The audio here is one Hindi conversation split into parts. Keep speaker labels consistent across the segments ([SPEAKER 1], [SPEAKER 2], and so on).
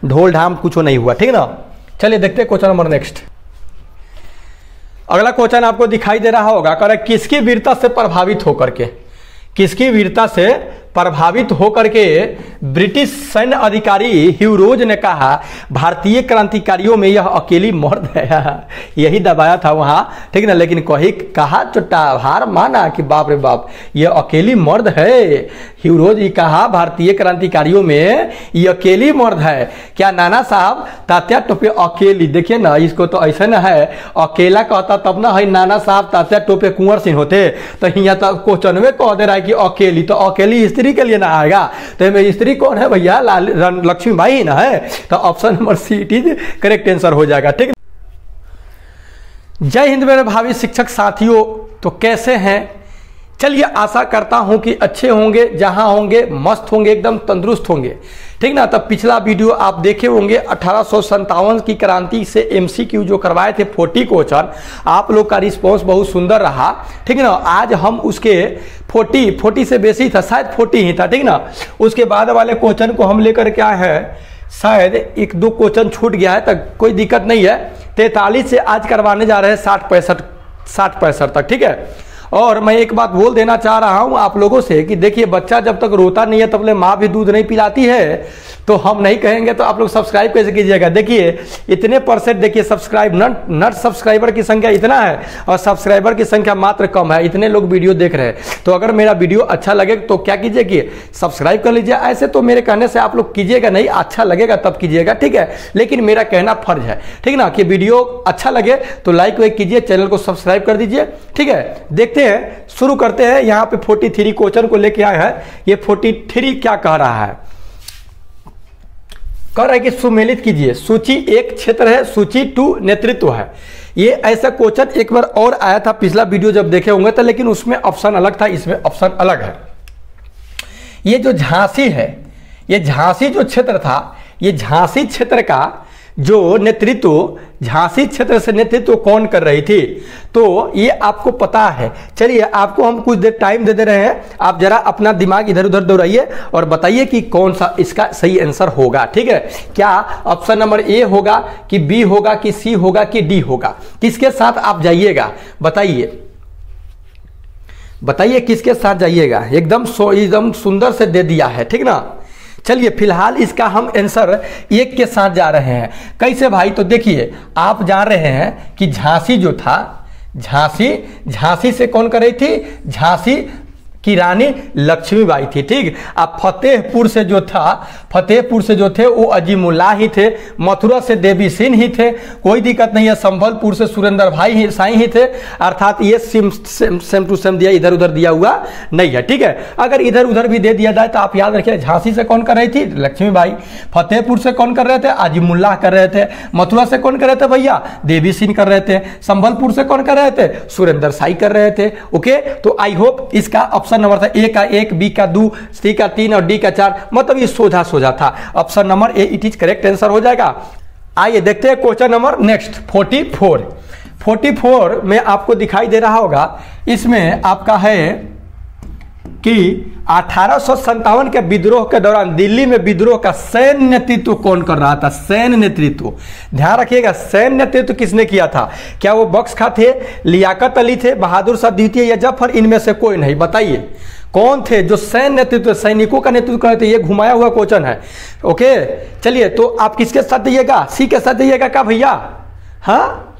[SPEAKER 1] ढोल ढाम कुछ नहीं हुआ, ठीक ना। चलिए देखते हैं क्वेश्चन नंबर नेक्स्ट। अगला क्वेश्चन आपको दिखाई दे रहा होगा, कह रहा है किसकी वीरता से प्रभावित होकर के, किसकी वीरता से प्रभावित होकर के ब्रिटिश सैन्य अधिकारी ह्यू रोज ने कहा भारतीय क्रांतिकारियों में यह अकेली मर्द है। यही दबाया था वहां, ठीक ना, लेकिन कहा चुट्टा हार माना कि बाप रे बाप यह अकेली मर्द है। ह्यू रोज ही कहा भारतीय क्रांतिकारियों में ये अकेली मर्द है। क्या नाना साहब तात्या टोपे अकेली, देखिए ना इसको तो ऐसा ना है, अकेला कहता तब ना है नाना साहब तात्या टोपे कुंवर सिंह होते, तो यहाँ तो क्वेश्चन में कह दे रहा है कि अकेली, तो अकेली स्त्री के लिए ना आएगा, तो में स्त्री कौन है भैया, लक्ष्मीबाई ही ना है, तो option number see it is correct answer हो जाएगा, ठीक। जय हिंद मेरे भावी शिक्षक साथियों, तो कैसे हैं? चलिए आशा करता हूं कि अच्छे होंगे, जहां होंगे मस्त होंगे, एकदम तंदुरुस्त होंगे, ठीक ना। तब पिछला वीडियो आप देखे होंगे 1857 की क्रांति से एमसीक्यू जो करवाए थे 40 क्वेश्चन, आप लोग का रिस्पॉन्स बहुत सुंदर रहा, ठीक ना। आज हम उसके 40 से बेसी था, शायद 40 ही था, ठीक ना। उसके बाद वाले क्वेश्चन को हम लेकर क्या है, शायद 1-2 क्वेश्चन छूट गया है, तक कोई दिक्कत नहीं है। 43 से आज करवाने जा रहे हैं 60-65 तक, ठीक है। और मैं एक बात बोल देना चाह रहा हूं आप लोगों से कि देखिए बच्चा जब तक रोता नहीं है तब तक माँ भी दूध नहीं पिलाती है, तो हम नहीं कहेंगे तो आप लोग सब्सक्राइब कैसे कीजिएगा। देखिए इतने परसेंट, देखिए सब्सक्राइब नट सब्सक्राइबर की संख्या इतना है और सब्सक्राइबर की संख्या मात्र कम है, इतने लोग वीडियो देख रहे हैं। तो अगर मेरा वीडियो अच्छा लगे तो क्या कीजिए कि सब्सक्राइब कर लीजिए। ऐसे तो मेरे कहने से आप लोग कीजिएगा नहीं, अच्छा लगेगा तब कीजिएगा, ठीक है। लेकिन मेरा कहना फर्ज है, ठीक ना, कि वीडियो अच्छा लगे तो लाइक वाइक कीजिए, चैनल को सब्सक्राइब कर दीजिए, ठीक है। देखते हैं, शुरू करते हैं। यहाँ पे 43 क्वेश्चन को लेके आए हैं। ये 43 क्या कह रहा है, कह रहा है कि सुमेलित कीजिए। सूची 1 क्षेत्र है, सूची 2 नेतृत्व है। ये ऐसा क्वेश्चन एक बार और आया था पिछला वीडियो जब देखे होंगे तो, लेकिन उसमें ऑप्शन अलग था, इसमें ऑप्शन अलग है। ये जो झांसी है, ये झांसी जो क्षेत्र था, ये झांसी क्षेत्र का जो नेतृत्व, झांसी क्षेत्र से नेतृत्व कौन कर रही थी, तो ये आपको पता है। चलिए आपको हम कुछ देर टाइम दे रहे हैं, आप जरा अपना दिमाग इधर उधर दौड़ाइए और बताइए कि कौन सा इसका सही आंसर होगा, ठीक है। क्या ऑप्शन नंबर ए होगा कि बी होगा कि सी होगा कि डी होगा, किसके साथ आप जाइएगा बताइए, बताइए किसके साथ जाइएगा। एकदम सुंदर से दे दिया है, ठीक ना। चलिए फिलहाल इसका हम आंसर 1 के साथ जा रहे हैं। कैसे भाई, तो देखिए आप जान रहे हैं कि झांसी जो था, झांसी से कौन कर रही थी, झांसी की रानी लक्ष्मीबाई थी, ठीक। अब फतेहपुर से जो थे वो अजीमुल्लाह ही थे, मथुरा से देवी सिंह ही थे, कोई दिक्कत नहीं है। संभलपुर से सुरेंद्र भाई साईं ही थे, अर्थात ये सेम टू सेम दिया, इधर उधर दिया हुआ नहीं है, ठीक है। अगर इधर उधर भी दे दिया जाए तो आप याद रखिए, झांसी से कौन कर रही थी, लक्ष्मीबाई। फतेहपुर से कौन कर रहे थे, अजीमुल्लाह कर रहे थे। मथुरा से कौन कर रहे थे भैया, देवी सिंह कर रहे थे। संभलपुर से कौन कर रहे थे, सुरेंद्र साई कर रहे थे। ओके, तो आई होप इसका ऑप्शन नंबर था ए का 1, बी का 2, सी का 3 और डी का 4, मतलब ये सोझा था। Option number A it is correct answer हो जाएगा। आइए देखते हैं क्वेश्चन नंबर नेक्स्ट 44 में आपको दिखाई दे रहा होगा, इसमें आपका है कि 1857 के विद्रोह के दौरान दिल्ली में विद्रोह का सैन्य नेतृत्व कौन कर रहा था, सैन्य नेतृत्व। ध्यान रखिएगा, सैन्य नेतृत्व किसने किया था, क्या वो बख्श खां थे, लियाकत अली थे, बहादुर शाह द्वितीय या जफर, इनमें से कोई नहीं। बताइए कौन थे जो सैन्य नेतृत्व, सैनिकों का नेतृत्व कर रहे थे। ये घुमाया हुआ क्वेश्चन है। ओके चलिए, तो आप किसके साथ जाइएगा, सी के साथ जाइएगा क्या भैया, हाँ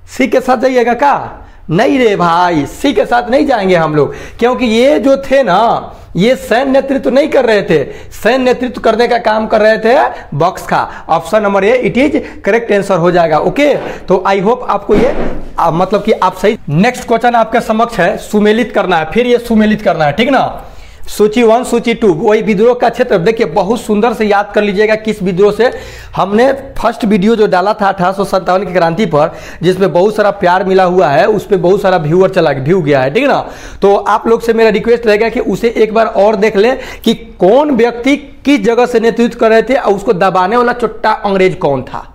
[SPEAKER 1] सी के साथ जाइएगा क्या, नहीं रे भाई, सी के साथ नहीं जाएंगे हम लोग, क्योंकि ये जो थे ना, ये सैन्य नेतृत्व नहीं कर रहे थे, सैन्य नेतृत्व करने का काम कर रहे थे Bakhsh Khan. Option number A it is correct answer हो जाएगा। ओके, तो आई होप आपको ये मतलब कि आप सही। नेक्स्ट क्वेश्चन आपके समक्ष है, सुमेलित करना है, फिर ये सुमेलित करना है, ठीक ना। सूची 1 सूची 2 वही विद्रोह का क्षेत्र। देखिए बहुत सुंदर से याद कर लीजिएगा किस विद्रोह से। हमने फर्स्ट वीडियो जो डाला था 1857 की क्रांति पर, जिसमें बहुत सारा प्यार मिला हुआ है, उस पर बहुत सारा व्यू गया है, ठीक है ना। तो आप लोग से मेरा रिक्वेस्ट रहेगा कि उसे एक बार और देख ले कि कौन व्यक्ति किस जगह से नेतृत्व कर रहे थे और उसको दबाने वाला चुट्टा अंग्रेज कौन था।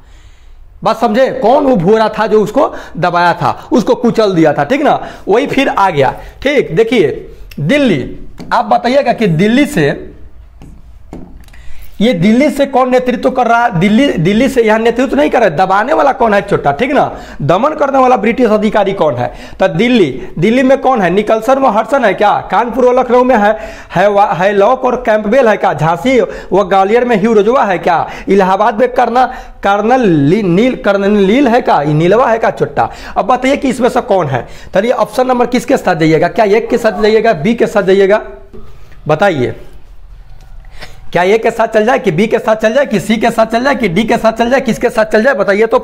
[SPEAKER 1] बात समझे, कौन वो भूरा था जो उसको दबाया था, उसको कुचल दिया था, ठीक ना। वही फिर आ गया, ठीक। देखिए दिल्ली, आप बताइएगा कि दिल्ली से ये दिल्ली से कौन नेतृत्व कर रहा है? दिल्ली से यहाँ नेतृत्व नहीं कर रहा है, दबाने वाला कौन है? छोटा, ठीक ना। दमन करने वाला ब्रिटिश अधिकारी कौन है? तो दिल्ली में कौन है? निकलसन व हडसन है क्या? कानपुर और लखनऊ में है लॉक और कैंपबेल है क्या? झांसी व ग्वालियर में ह्यू रोजवा है क्या? इलाहाबाद में कर्नल नील है क्या? नीलवा है क्या? छोटा। अब बताइए कि इसमें से कौन है? तो ये ऑप्शन नंबर किसके साथ जाइएगा? क्या ए के साथ जाइएगा, बी के साथ जाइएगा? बताइए, क्या ए के साथ चल जाए कि बी के साथ चल जाए कि सी के साथ चल जाए कि डी के साथ चल जाए, किसके साथ चल जाए? बताइए तो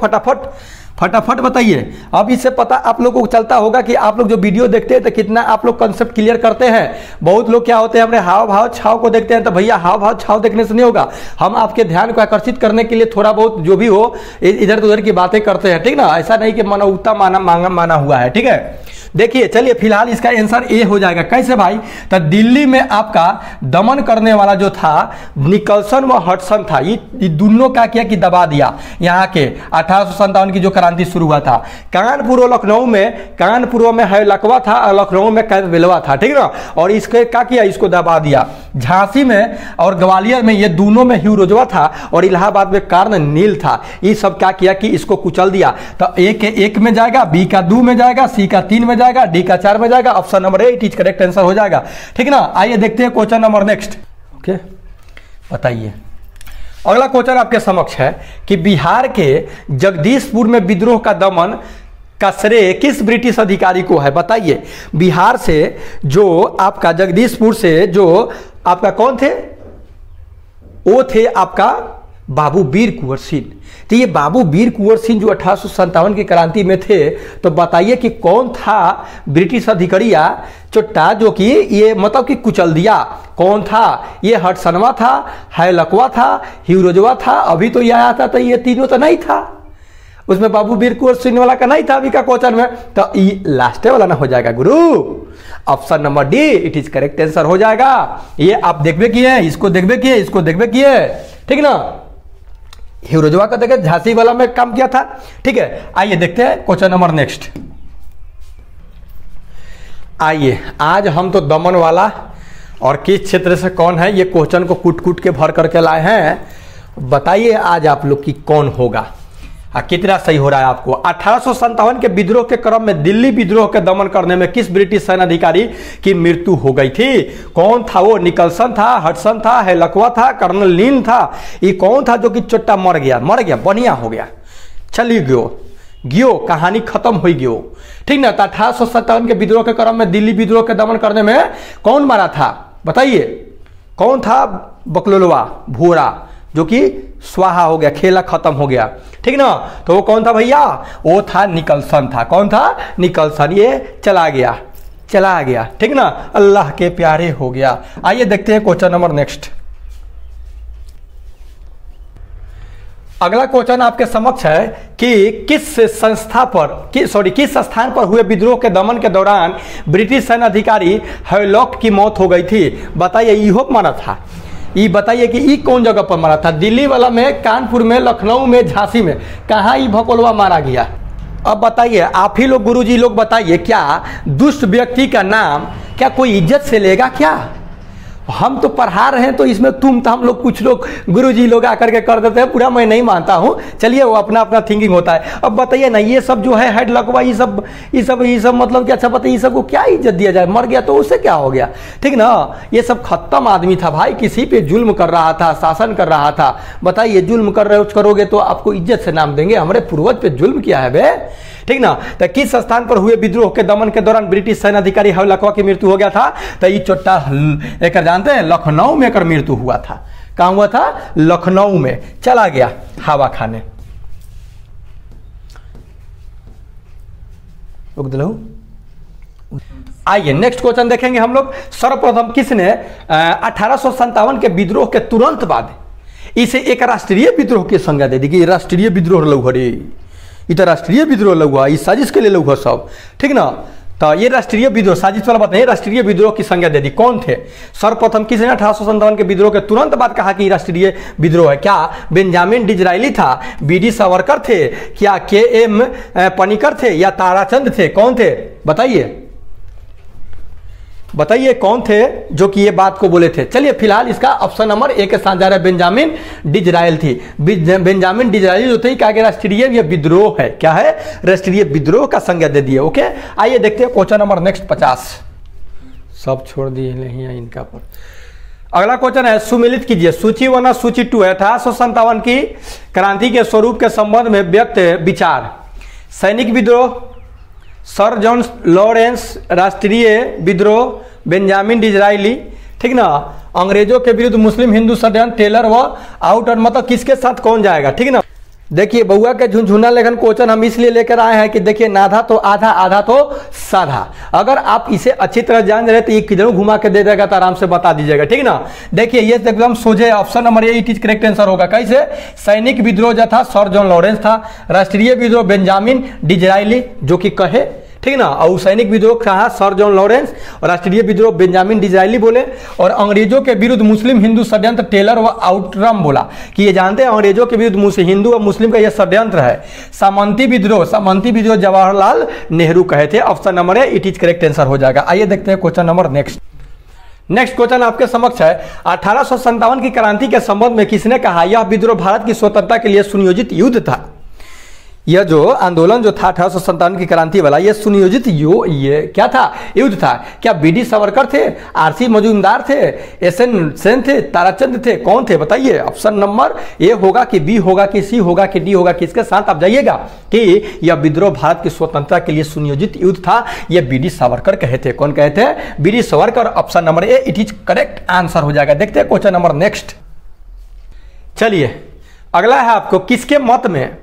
[SPEAKER 1] फटाफट बताइए। अब इससे पता आप लोगों को चलता होगा कि आप लोग जो वीडियो देखते हैं तो कितना आप लोग कंसेप्ट क्लियर करते हैं। बहुत लोग क्या होते हैं, हमारे हाव भाव छाव को देखते हैं, तो भैया हाव भाव छाव देखने से नहीं होगा। हम आपके ध्यान को आकर्षित करने के लिए थोड़ा बहुत जो भी हो इधर उधर की बातें करते हैं, ठीक ना। ऐसा नहीं कि मनौता माना हुआ है, ठीक है। देखिए, चलिए फिलहाल इसका आंसर ए हो जाएगा। कैसे भाई? तो दिल्ली में आपका दमन करने वाला जो था निकलसन व हडसन था, ये दोनों क्या किया कि दबा दिया। यहाँ के 1857 की जो क्रांति शुरू हुआ था। कानपुर और लखनऊ में है लकवा था और लखनऊ में कैंपबेलवा था, ठीक ना। और इसके क्या किया? इसको दबा दिया। झांसी में और ग्वालियर में ये दोनों में ह्यू रोजवा था और इलाहाबाद में कर्नल नील था। ये सब क्या किया कि इसको कुचल दिया। तो ए के 1 में जाएगा, बी का 2 में जाएगा, सी का 3 में जाएगा, डी का 4 में जाएगा। Option number A it is correct answer हो जाएगा, ठीक ना। आइए देखते हैं क्वेश्चन नंबर नेक्स्ट। ओके, बताइए। अगला क्वेश्चन आपके समक्ष है कि बिहार के जगदीशपुर में विद्रोह का दमन का श्रेय किस ब्रिटिश अधिकारी को है? बताइए। बिहार से जो आपका जगदीशपुर से जो आपका कौन थे? वो थे आपका बाबू वीर कुंवर सिंह। तो ये बाबू वीर कुंवर सिंह जो 1857 की क्रांति में थे, तो बताइए कि कौन था ब्रिटिश अधिकारिया चोट्टा जो कि ये मतलब कि कुचल दिया? कौन था? ये हडसनवा था, हैलकवा था, ह्यू रोजवा था। अभी तो यह आया था, तो ये तीनों तो नहीं था उसमें, बाबू वीर कुंवर सिंह वाला का नहीं था अभी का क्वेश्चन में। तो ये लास्ट वाला ना हो जाएगा गुरु। Option number D it is correct answer हो जाएगा। ये आप देखबे किए, इसको देखबे किए, इसको देखबे किए, ठीक ना। ह्यू रोजवा का देखे झांसी वाला में काम किया था, ठीक है। आइए देखते हैं क्वेश्चन नंबर नेक्स्ट। आइए, आज हम तो दमन वाला और किस क्षेत्र से कौन है ये क्वेश्चन को कूट के भर करके लाए हैं। बताइए आज आप लोग की कौन होगा, कितना सही हो रहा है आपको। 1857 के विद्रोह के क्रम में दिल्ली विद्रोह के दमन करने में किस ब्रिटिश सेनाधिकारी की मृत्यु हो गई थी? कौन था वो? निकलसन था, हडसन था, हैलकवा था, कर्नल नील था। ये कौन था जो कि चोट्टा मर गया, बढ़िया हो गया, चली गियो, कहानी खत्म हो गयो, ठीक ना। 1857 के विद्रोह के क्रम में दिल्ली विद्रोह के दमन करने में कौन मारा था? बताइए कौन था? बकलोलवा भूरा जो कि स्वाहा हो गया, खेला खत्म हो गया, ठीक ना। तो वो कौन था भैया? वो था निकलसन था। कौन था? निकलसन। ये चला गया, ठीक ना। अल्लाह के प्यारे हो गया। आइए देखते हैं क्वेश्चन नंबर नेक्स्ट। अगला क्वेश्चन आपके समक्ष है कि किस स्थान पर हुए विद्रोह के दमन के दौरान ब्रिटिश सेना अधिकारी हैवलॉक की मौत हो गई थी? बताइए। ईहोप मारा था। ये बताइए कि ये कौन जगह पर मारा था? दिल्ली वाला में, कानपुर में, लखनऊ में, झांसी में, कहाँ ये भकोलवा मारा गया? अब बताइए आप ही लोग, गुरुजी लोग बताइए, क्या दुष्ट व्यक्ति का नाम क्या कोई इज्जत से लेगा क्या? हम तो पढ़ा रहे हैं तो इसमें तुम तो हम लोग कुछ लोग गुरुजी लोग आकर के कर देते हैं, पूरा मैं नहीं मानता हूँ। चलिए वो अपना थिंकिंग होता है। अब बताइए ना, ये सब जो है हेड लकवा, ये सब मतलब कि अच्छा बताइए, ये सबको क्या इज्जत दिया जाए? मर गया तो उससे क्या हो गया, ठीक ना। ये सब खत्म आदमी था भाई, किसी पे जुल्म कर रहा था, शासन कर रहा था। बताइए जुल्म करोगे तो आपको इज्जत से नाम देंगे? हमारे पूर्वज पे जुल्म किया है बे, ठीक ना। तो किस स्थान पर हुए विद्रोह के दमन के दौरान ब्रिटिश सेनाधिकारी हैवलकवा की मृत्यु हो गया था? तो ये चोट्टा एक जानते हैं, लखनऊ में कर मृत्यु हुआ था। कहां हुआ था? लखनऊ में। चला गया हवा खाने। आइए नेक्स्ट क्वेश्चन देखेंगे हम लोग। सर्वप्रथम किसने 1857 के विद्रोह के तुरंत बाद इसे एक राष्ट्रीय विद्रोह की संज्ञा दे दी कि राष्ट्रीय विद्रोह लग हरे, इतना राष्ट्रीय विद्रोह लगा, इस साजिश के लिए लगा सब, ठीक ना। तो ये राष्ट्रीय विद्रोह, साजिश वाला बात नहीं, राष्ट्रीय विद्रोह की संज्ञा दे दी। कौन थे? सर्वप्रथम किसने 1857 के विद्रोह के तुरंत बाद कहा कि राष्ट्रीय विद्रोह है? क्या बेंजामिन डिजरायली था, बीडी सावरकर थे, क्या KM पनिकर थे, या ताराचंद थे? कौन थे बताइए? बताइए कौन थे जो कि ये बात को बोले थे। चलिए फिलहाल इसका ऑप्शन नंबर ए के साथ जा रहा है, बेंजामिन डिजराइल थी। बेंजामिन डिजराइल जो थे क्या कि राष्ट्रीय ये विद्रोह है, क्या है, राष्ट्रीय विद्रोह का संज्ञा दे दिए। ओके, आइए देखते हैं क्वेश्चन नंबर नेक्स्ट 50, सब छोड़ दिए नहीं है इनका पर। अगला क्वेश्चन है, सुमिलित कीजिए सूची 1 और सूची 2 है 1857 की क्रांति के स्वरूप के संबंध में व्यक्त विचार। सैनिक विद्रोह, सर जॉन लॉरेंस, राष्ट्रीय विद्रोह, बेंजामिन डिजराइली, ठीक ना, अंग्रेजों के विरुद्ध मुस्लिम हिंदू षड्यंत्र, टेलर व आउटर, मतलब किसके साथ कौन जाएगा, ठीक ना। देखिए बउआ के झुनझुना लेखन क्वेश्चन हम इसलिए लेकर आए हैं कि देखिए नाधा तो आधा, आधा तो साधा। अगर आप इसे अच्छी तरह जान रहे तो ये किधरों घुमा के दे देगा तो आराम से बता दीजिएगा, ठीक ना। देखिए ये एकदम सोझे option number A it is correct answer होगा। कैसे, सैनिक विद्रोह जो था सर जॉन लॉरेंस था, राष्ट्रीय विद्रोह बेंजामिन डिजराइली जो कि कहे, ठीक ना, और सैनिक विद्रोह कहा सर जॉन लॉरेंस, और राष्ट्रीय विद्रोह बेंजामिन डिजराइली बोले, और अंग्रेजों के विरुद्ध मुस्लिम हिंदू षड्यंत्र टेलर व आउटरम बोला कि ये जानते हैं अंग्रेजों के विरुद्ध हिंदू और मुस्लिम का यह षड्यंत्र है। सामंती विद्रोह जवाहरलाल नेहरू कहे थे। Option number A it is correct answer हो जाएगा। आइए देखते हैं क्वेश्चन नंबर नेक्स्ट क्वेश्चन आपके समक्ष है, 1857 की क्रांति के संबंध में किसने कहा यह विद्रोह भारत की स्वतंत्रता के लिए सुनियोजित युद्ध था। यह जो आंदोलन जो था 1857 की क्रांति वाला, यह सुनियोजित ये क्या था, युद्ध था। क्या बीडी सावरकर थे, आरसी मजूमदार थे, एसएन सेन थे, ताराचंद थे, कौन थे बताइए। ऑप्शन नंबर ए होगा कि बी होगा कि सी होगा कि डी होगा, किसके साथ आप जाइएगा कि यह विद्रोह भारत की स्वतंत्रता के लिए सुनियोजित युद्ध था, यह बीडी सावरकर कहे थे। कौन कहे थे, B D Savarkar. Option number A it is correct answer हो जाएगा। देखते हैं क्वेश्चन नंबर नेक्स्ट। चलिए अगला है आपको, किसके मत में,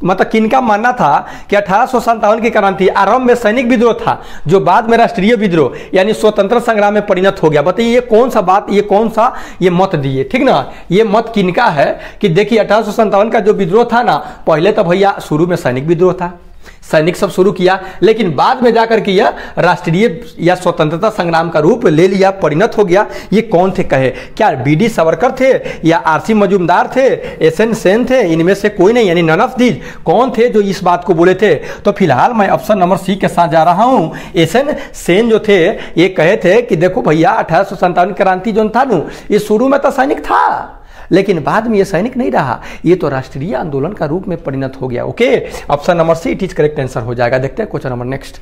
[SPEAKER 1] मतलब किनका मानना था कि 1857 की क्रांति आरंभ में सैनिक विद्रोह था जो बाद में राष्ट्रीय विद्रोह यानी स्वतंत्र संग्राम में परिणत हो गया। बताइए ये कौन सा बात, ये कौन सा ये मत दिए, ठीक ना। ये मत किनका है कि देखिए 1857 का जो विद्रोह था ना, पहले तो भैया शुरू में सैनिक विद्रोह था, सैनिक सब शुरू किया, लेकिन बाद में जाकर के यह राष्ट्रीय या स्वतंत्रता संग्राम का रूप ले लिया, परिणत हो गया। ये कौन थे कहे, क्या बीडी सावरकर थे या आरसी मजूमदार थे, एसएन सेन थे, इनमें से कोई नहीं, यानी नन ऑफ दीज। कौन थे जो इस बात को बोले थे, तो फिलहाल मैं ऑप्शन नंबर सी के साथ जा रहा हूं। एसएन सेन जो थे ये कहे थे कि देखो भैया 1857 क्रांति जो था ना, ये शुरू में तो सैनिक था लेकिन बाद में ये सैनिक नहीं रहा, ये तो राष्ट्रीय आंदोलन का रूप में परिणत हो गया। Okay, option number see it is correct answer हो जाएगा। देखते हैं क्वेश्चन नंबर नेक्स्ट।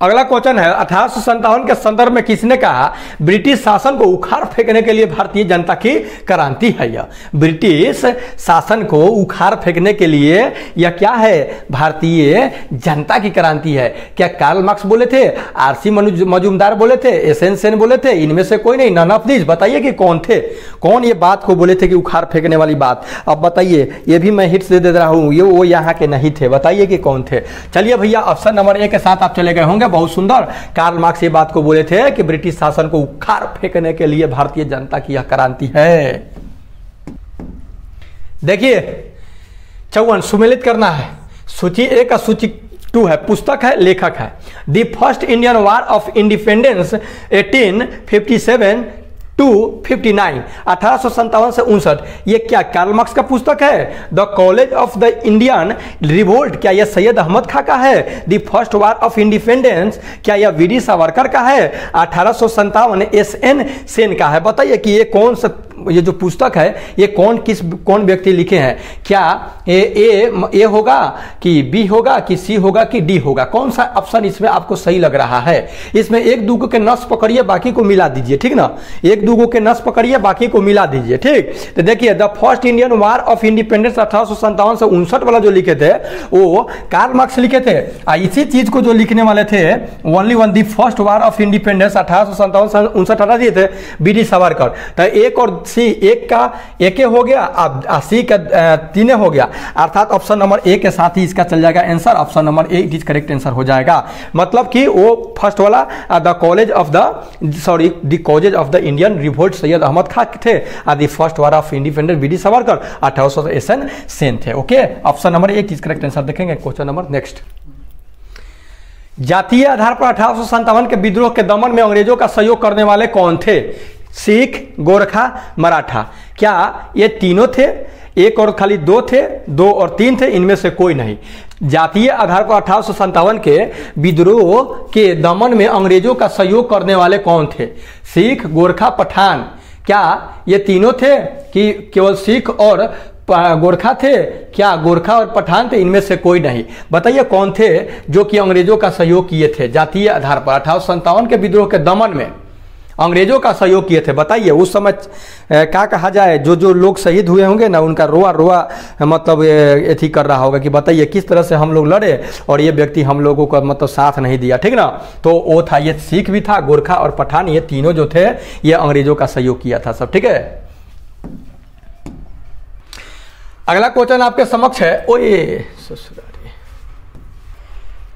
[SPEAKER 1] अगला क्वेश्चन है, 1857 के संदर्भ में किसने कहा ब्रिटिश शासन को उखाड़ फेंकने के लिए भारतीय जनता की क्रांति है। यह ब्रिटिश शासन को उखाड़ फेंकने के लिए यह क्या है, भारतीय जनता की क्रांति है। क्या कार्ल मार्क्स बोले थे, आरसी मजूमदार बोले थे, एसएन सेन बोले थे, इनमें से कोई नहीं, नन ऑफ दीज। बताइए कि कौन थे, कौन ये बात को बोले थे कि उखाड़ फेंकने वाली बात। अब बताइए, ये भी मैं हिट्स दे रहा हूं, ये वो यहाँ के नहीं थे, बताइए कि कौन थे। चलिए भैया ऑप्शन नंबर ए के साथ आप चले गए होंगे, बहुत सुंदर। कार्ल मार्क्स ये बात को बोले थे कि ब्रिटिश शासन को उखाड़ फेंकने के लिए भारतीय जनता की यह क्रांति है। देखिए 54 सुमेलित करना है, सूची 1 का सूची 2 है, पुस्तक है, लेखक है। The first Indian war of independence 1857 to 59, 1857 से 59, ये क्या कार्ल मार्क्स का पुस्तक है। The college of the Indian revolt, क्या यह सैयद अहमद खां का है। The first war of independence, क्या यह वीडी सावरकर का है। 1857 एसएन सेन का है। बताइए कि ये कौन सा, ये जो पुस्तक है ये कौन व्यक्ति लिखे हैं। क्या ए होगा कि बी होगा कि सी होगा कि डी होगा, कौन सा ऑप्शन इसमें आपको सही लग रहा है। इसमें एक दूगो के नस पकड़िए, बाकी को मिला दीजिए, ठीक ना। एक दूगो के नस पकड़िए, बाकी को मिला दीजिए, ठीक। तो देखिए the first Indian war of independence 1857 से 59 वाला जो लिखे थे वो कार्ल मार्क्स लिखे थे। इसी चीज को जो लिखने वाले थे only one the first war of independence 1857 से 59 हटा दिए थे बीडी सावरकर। तो एक और सी, एक का एक हो गया, अब सी का 3 हो गया, अर्थात ऑप्शन नंबर ए के साथ ही इसका चल जाएगा answer. Option number A it is correct answer हो जाएगा। मतलब कि वो फर्स्ट वाला the college of the Indian revolt Syed Ahmed Khan थे, the first war of independence VD Savarkar 1800 SN Sen थे। Okay, option number A it is correct answer. देखेंगे क्वेश्चन नंबर नेक्स्ट। जातीय आधार पर 1857 के विद्रोह के दमन में अंग्रेजों का सहयोग करने वाले कौन थे। सिख, गोरखा, मराठा, क्या ये तीनों थे एक और खाली 2 थे, 2 और 3 थे, इनमें से कोई नहीं। जातीय आधार पर 1857 के विद्रोह के दमन में अंग्रेजों का सहयोग करने वाले कौन थे? सिख, गोरखा, पठान। क्या ये तीनों थे कि केवल सिख और गोरखा थे? क्या गोरखा और पठान थे? इनमें से कोई नहीं। बताइए कौन थे जो कि अंग्रेजों का सहयोग किए थे जातीय आधार पर 1857 के विद्रोह के दमन में अंग्रेजों का सहयोग किए थे? बताइए उस समय क्या कहा जाए, जो लोग शहीद हुए होंगे ना, उनका रोआ रोआ मतलब एथी कर रहा होगा कि बताइए किस तरह से हम लोग लड़े और ये व्यक्ति हम लोगों का मतलब साथ नहीं दिया, ठीक ना। तो वो था, ये सिख भी था, गोरखा और पठान, ये तीनों जो थे ये अंग्रेजों का सहयोग किया था सब, ठीक है। अगला क्वेश्चन आपके समक्ष है, ओए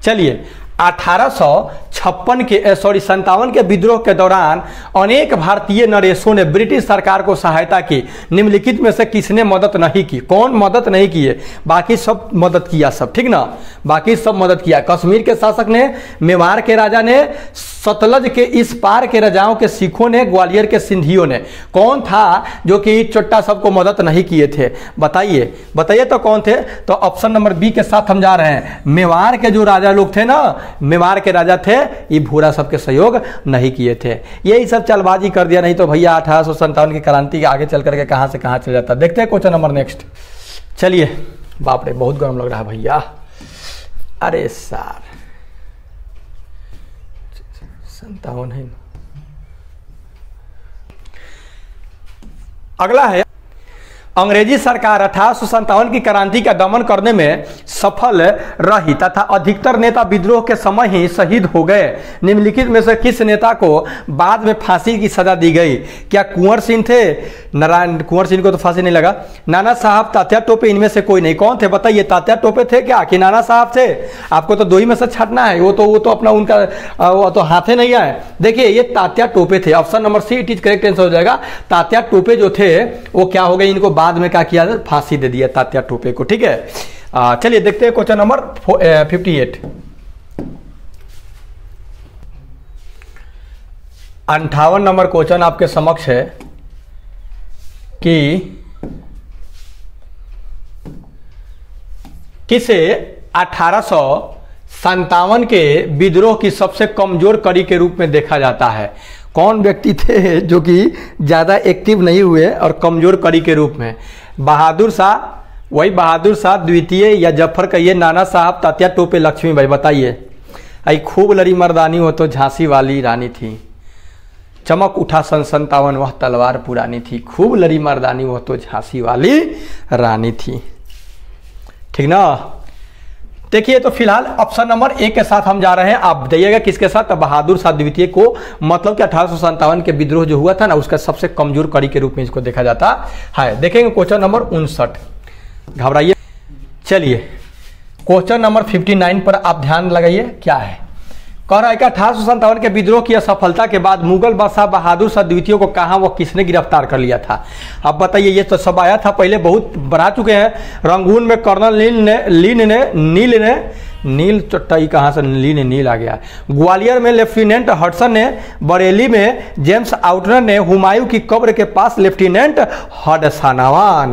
[SPEAKER 1] चलिए 1857 के विद्रोह के दौरान अनेक भारतीय नरेशों ने ब्रिटिश सरकार को सहायता की। निम्नलिखित में से किसने मदद नहीं की? कौन मदद नहीं किए? बाकी सब मदद किया सब, ठीक ना, बाकी सब मदद किया। कश्मीर के शासक ने, मेवाड़ के राजा ने, सतलज के इस पार के राजाओं के सिखों ने, ग्वालियर के सिंधियों ने। कौन था जो कि चोट्टा सबको मदद नहीं किए थे? बताइए बताइए तो कौन थे? तो ऑप्शन नंबर बी के साथ हम जा रहे हैं। मेवाड़ के जो राजा लोग थे ना, मेवाड़ के राजा थे, ये भूरा सबके सहयोग नहीं किए थे। यही सब चलबाजी कर दिया, नहीं तो भैया 1857 की क्रांति के आगे चल करके कहां से कहां चल जाता। देखते हैं क्वेश्चन नंबर नेक्स्ट। चलिए, बाप रे बहुत गर्म लग रहा है भैया। अरे सार 57 है। अगला है, अंग्रेजी सरकार 1857 की क्रांति का दमन करने में सफल रही तथा अधिकतर नेता विद्रोह के समय ही शहीद हो गए। निम्नलिखित में से किस नेता को बाद में फांसी की सजा दी गई? क्या कुंवर सिंह थे? नारायण कुंवर सिंह को तो फांसी नहीं लगा। नाना साहब, तात्या टोपे, इनमें से कोई नहीं। कौन थे? बताइए, तात्या टोपे थे क्या कि नाना साहब थे? आपको तो दो ही में से छाटना है। वो तो अपना उनका वो तो हाथे नहीं आए। देखिए ये तात्या टोपे थे। Option number see it is correct answer हो जाएगा। तात्या टोपे जो थे वो क्या हो गए, इनको बाद में क्या किया, फांसी दे दिया तात्या टोपे को, ठीक है। चलिए देखते हैं क्वेश्चन नंबर 58। 58 नंबर क्वेश्चन आपके समक्ष है कि किसे 1857 के विद्रोह की सबसे कमजोर कड़ी के रूप में देखा जाता है? कौन व्यक्ति थे जो कि ज़्यादा एक्टिव नहीं हुए और कमज़ोर कड़ी के रूप में? बहादुर शाह, वही बहादुर शाह द्वितीय, या जफर कहिए, नाना साहब, तात्या टोपे, लक्ष्मीबाई। बताइए। आई खूब लड़ी मर्दानी वो तो झांसी वाली रानी थी, चमक उठा सन 57 वह तलवार पुरानी थी। खूब लड़ी मर्दानी वो तो झांसी वाली रानी थी, ठीक ना। देखिए तो फिलहाल ऑप्शन नंबर ए के साथ हम जा रहे हैं। आप बताइएगा किसके साथ? बहादुर शाह द्वितीय को, मतलब कि 1857 के विद्रोह जो हुआ था ना, उसका सबसे कमजोर कड़ी के रूप में इसको देखा जाता है। देखेंगे क्वेश्चन नंबर 59। घबराइए। चलिए क्वेश्चन नंबर 59 पर आप ध्यान लगाइए। क्या है? कह रहा है कि 1857 के विद्रोह की असफलता के बाद मुगल बादशाह बहादुर शाह द्वितीय को कहां व किसने गिरफ्तार कर लिया था? अब बताइए। ये तो सब आया था पहले, बहुत बढ़ा चुके हैं। रंगून में कर्नल नील चट्टाई, कहां से नील आ गया। ग्वालियर में लेफ्टिनेंट हडसन ने, बरेली में जेम्स आउटनर ने, हुमायूं की कब्र के पास लेफ्टिनेंट हाडसानावा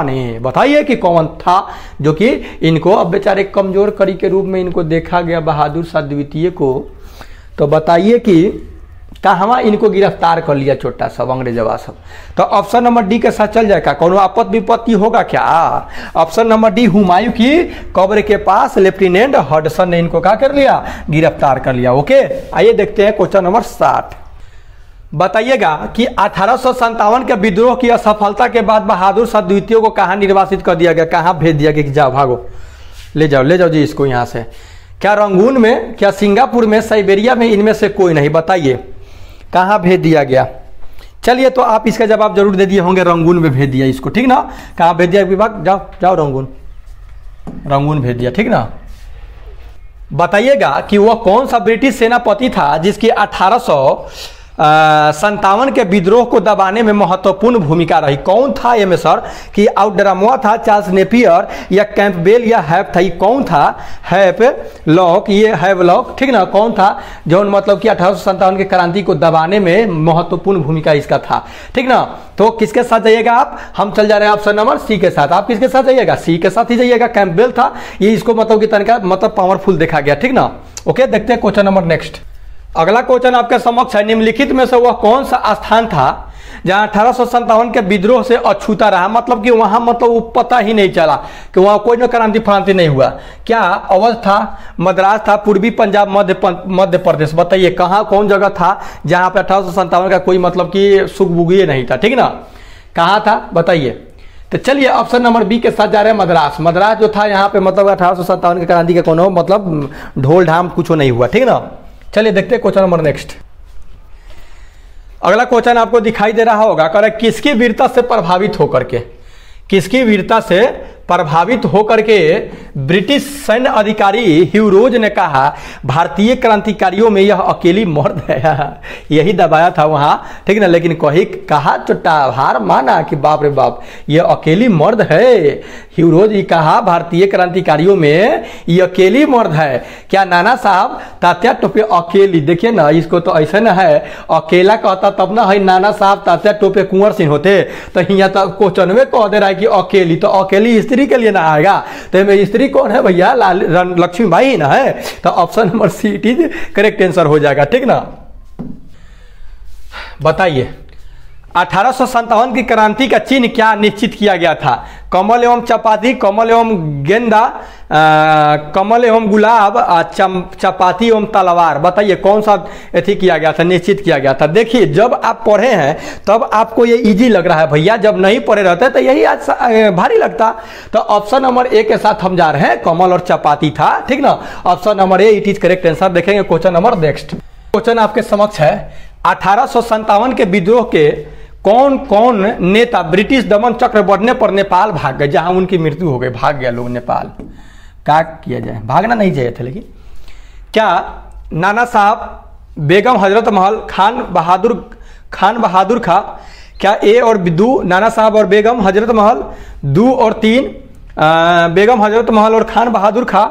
[SPEAKER 1] ने। बताइए कि कौन था जो कि इनको, अब बेचारे कमजोर कड़ी के रूप में इनको देखा गया बहादुर शाह द्वितीय को। तो बताइए कि कहाँ इनको गिरफ्तार कर लिया छोटा सब अंग्रेजवा सब? तो ऑप्शन नंबर डी के साथ चल जाएगा। कौन आपत्ति विपत्ति होगा क्या? ऑप्शन नंबर डी, हुमायूं की कब्र के पास लेफ्टिनेंट हडसन ने इनको क्या कर लिया? गिरफ्तार कर लिया। ओके, आइए देखते हैं क्वेश्चन नंबर 60। बताइएगा कि 1857 के विद्रोह की असफलता के बाद बहादुर शाह द्वितीय को कहां निर्वासित कर दिया गया? कहां भेज दिया गया कि जाओ भागो, ले जाओ जी इसको यहां से? क्या रंगून में, क्या सिंगापुर में, साइबेरिया में, इनमें से कोई नहीं? बताइए कहां भेज दिया गया? चलिए तो आप इसका जवाब जरूर दे दिए होंगे, रंगून में भेज दिया इसको, ठीक ना। कहां भेज दिया विभाग? जाओ रंगून भेज दिया, ठीक ना। बताइएगा कि वह कौन सा ब्रिटिश सेनापति था जिसकी 57 के विद्रोह को दबाने में महत्वपूर्ण भूमिका रही। कौन था ये में सर कि आउटड्रामोआ था, चार्ल्स नेपियर या कैंपबेल या हैप था? ये कौन था? हैवलॉक, ये हैवलॉक, ठीक ना, कौन था जो मतलब कि 1857 के क्रांति को दबाने में महत्वपूर्ण भूमिका इसका था, ठीक ना। तो किसके साथ जाइएगा आप? हम चल जा रहे हैं ऑप्शन नंबर सी के साथ। आप किसके साथ जाइएगा? सी के साथ ही जाइएगा। कैंपबेल था, ये इसको मतलब कि तरीका मतलब पावरफुल देखा गया, ठीक ना। ओके, देखते हैं क्वेश्चन नंबर नेक्स्ट। अगला क्वेश्चन आपके समक्ष है, निम्नलिखित में से वह कौन सा स्थान था जहां 1857 के विद्रोह से अछूता रहा? मतलब कि वहां मतलब वो पता ही नहीं चला कि वहां कोई न क्रांति फ्रांति नहीं हुआ। क्या अवध था, मद्रास था, पूर्वी पंजाब, मध्य प्रदेश? बताइए कहाँ, कौन जगह था जहां पे 1857 का कोई मतलब कि सुगबुगिए नहीं था, ठीक ना। कहाँ था बताइए। तो चलिए ऑप्शन नंबर बी के साथ जा रहे हैं, मद्रास। मद्रास जो था यहाँ पे मतलब 1857 के क्रांति का कोनो मतलब ढोल ढाम कुछ नहीं हुआ, ठीक ना। चलिए देखते हैं क्वेश्चन नंबर नेक्स्ट। अगला क्वेश्चन आपको दिखाई दे रहा होगा, कह रहा है किसकी वीरता से प्रभावित होकर के, किसकी वीरता से प्रभावित होकर के ब्रिटिश सैन्य अधिकारी ह्यू रोज ने कहा भारतीय क्रांतिकारियों में यह अकेली मर्द है। यही दबाया था वहां, ठीक ना, लेकिन कहा चुट्टा हार माना कि बाप रे बाप यह अकेली मर्द है। ह्यू रोज ये कहा भारतीय क्रांतिकारियों में ये अकेली मर्द है। क्या नाना साहब तात्या टोपे अकेली, देखिए ना इसको तो ऐसा ना है, अकेला कहता तब ना है नाना साहब तात्या टोपे कुंवर सिंह होते, तो यहाँ तो क्वेश्चन में कह दे रहा है कि अकेली, तो अकेली स्त्री के लिए ना आएगा, तो में स्त्री कौन है भैया? लक्ष्मीबाई ना है। तो option number see it is correct answer हो जाएगा, ठीक ना। बताइए 1857 की क्रांति का चिन्ह क्या निश्चित किया गया था? कमल एवं चपाती, कमल एवं गेंदा, कमल एवं गुलाब, चपाती एवं तलवार? बताइए कौन सा एथी किया गया था, निश्चित किया गया था? देखिए जब आप पढ़े हैं तब आपको ये इजी लग रहा है भैया, जब नहीं पढ़े रहते तो यही आज भारी लगता। तो ऑप्शन नंबर ए के साथ हम जा रहे हैं, कमल और चपाती था, ठीक ना। Option number A it is correct answer. देखेंगे क्वेश्चन नंबर नेक्स्ट। क्वेश्चन आपके समक्ष है, 1857 के विद्रोह के कौन कौन नेता ब्रिटिश दमन चक्र बढ़ने पर नेपाल भाग गए, जहां उनकी मृत्यु हो गई, भाग गया लोग नेपाल? क्या किया जाए, भागना नहीं चाहिए था लेकिन। क्या नाना साहब, बेगम हजरत महल, खान बहादुर खां? क्या ए और दू, नाना साहब और बेगम हजरत महल, 2 और 3, बेगम हजरत महल और खान बहादुर खां,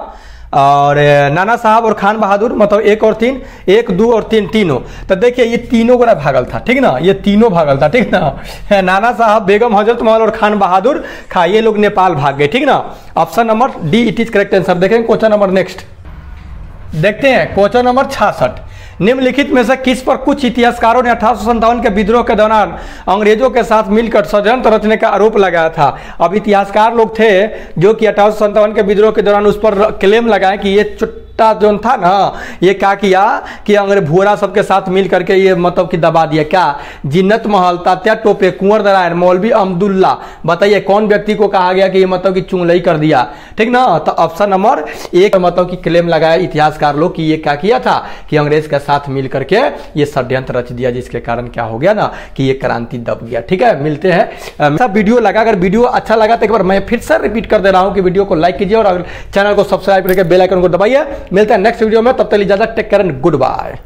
[SPEAKER 1] और नाना साहब और खान बहादुर, मतलब 1 और 3, 1, 2 और 3 तीनों? तो देखिए ये तीनों गोरा भागल था, ठीक ना, ये तीनों भागल था, ठीक ना। नाना साहब, बेगम हजरत महल और खान बहादुर खां, ये लोग नेपाल भाग गए, ठीक ना। Option number D it is correct answer. देखेंगे क्वेश्चन नंबर नेक्स्ट। देखते हैं क्वेश्चन नंबर 66। निम्नलिखित में से किस पर कुछ इतिहासकारों ने 1857 के विद्रोह के दौरान अंग्रेजों के साथ मिलकर षड्यंत्र रचने का आरोप लगाया था? अब इतिहासकार लोग थे जो कि 1857 के विद्रोह के दौरान उस पर क्लेम लगाए कि ये जो था ना, ये क्या किया कि अंग्रेज भूरा सबके साथ मिल करके ये मतलब कि दबा दिया। क्या? जिन्नत महल, तात्या टोपे, कुंवर नारायण, मौलवी अब्दुल्ला? बताइए कौन व्यक्ति को कहा गया कि ये मतलब कि चुंगलई कर दिया, ठीक ना। तो ऑप्शन नंबर 1 मतलब कि क्लेम लगाया इतिहासकार लोग कि ये क्या किया था कि अंग्रेज के साथ मिल करके ये षड्यंत्र रच दिया, जिसके कारण क्या हो गया ना कि ये क्रांति दब गया, ठीक है। मिलते हैं सब वीडियो लगा, अगर वीडियो अच्छा लगा तो एक बार मैं फिर से रिपीट कर दे रहा हूं कि वीडियो को लाइक कीजिए और चैनल को सब्सक्राइब करके बेल आइकन को दबाइए। मिलते हैं नेक्स्ट वीडियो में, तब तक इजाजत, take care and good bye.